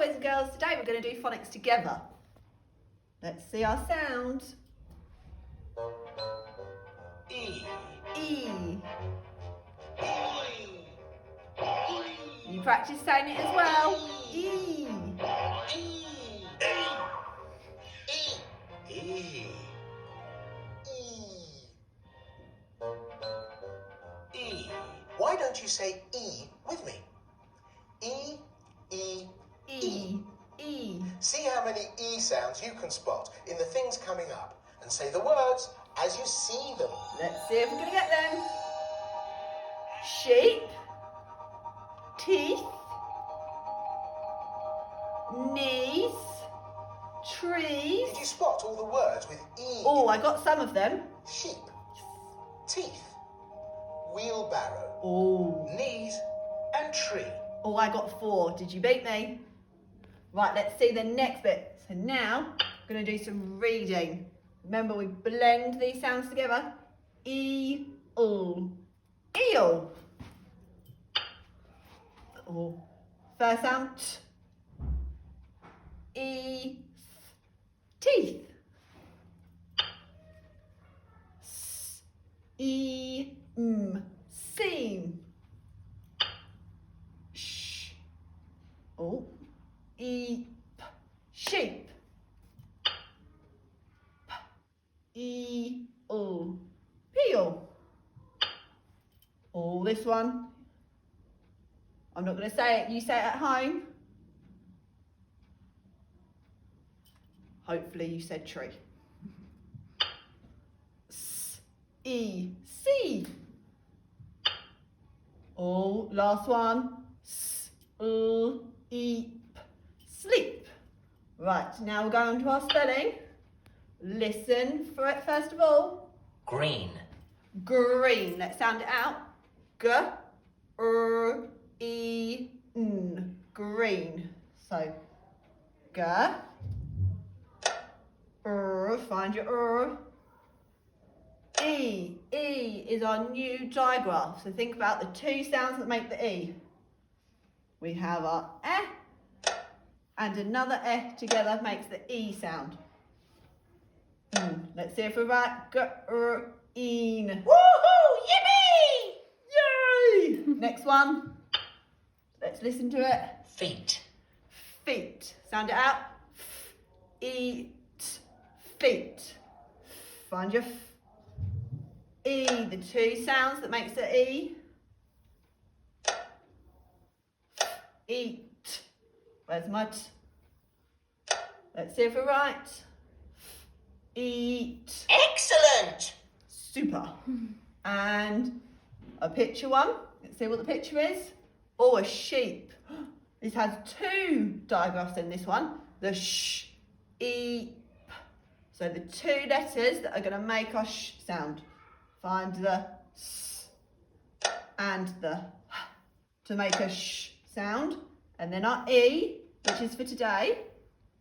boys and girls. Today we're going to do phonics together. Let's see our sound. E. E. You practice saying it as well. E. E. E. Why don't you say E with me? E, E, E. E. See how many E sounds you can spot in the things coming up, and say the words as you see them. Let's see if we're going to get them. Sheep. Teeth. Knees. Trees. Did you spot all the words with E? Oh, I got some of them. Sheep, teeth, wheelbarrow, Oh. knees, and tree. Oh, I got 4. Did you beat me? Right, let's see the next bit. So now, I'm going to do some reading. Remember, we blend these sounds together. E-ul. Eel. Oh. First sound. T. E. Teeth. S. E. Seam. Sh. Oh. Eep. Sheep. E-ul. Peel. Oh, this one. I'm not going to say it. You say it at home. Hopefully you said tree. S-E-C. Oh, last one. S-L-E-P. Sleep. Right, now we're going to our spelling. Listen for it first of all. Green. Green. Let's sound it out. G-R-E-N. Green. So, G. Find your E. E is our new digraph. So think about the 2 sounds that make the E. We have our eh and another eh together makes the E sound. Let's see if we're right. G-R-E-N. Woohoo! Yippee! Yay! Next one. Let's listen to it. Feet. Feet. Sound it out. Eat. Feet. Find your E, the 2 sounds that makes the E. Eat. Where's my T? Let's see if we're right. Eat. Excellent! Super. And a picture one. Let's see what the picture is. Oh, a sheep. This has 2 digraphs in this one. The sh, e, p. So the 2 letters that are going to make our sh sound. Find the s and the h to make a sh sound. And then our e, which is for today.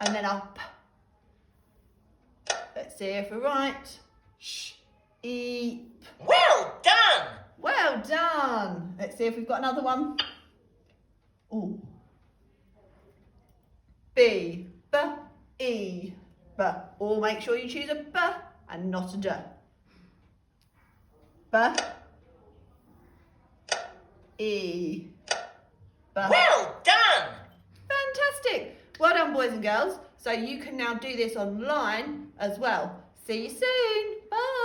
And then our p. Let's see if we're right. Sh, e, p. Well done! Well done. Let's see if we've got another one. Ooh. B, b, e, b. Or make sure you choose a b and not a d. B, e, b. Well done! Fantastic. Well done, boys and girls. So you can now do this online as well. See you soon. Bye.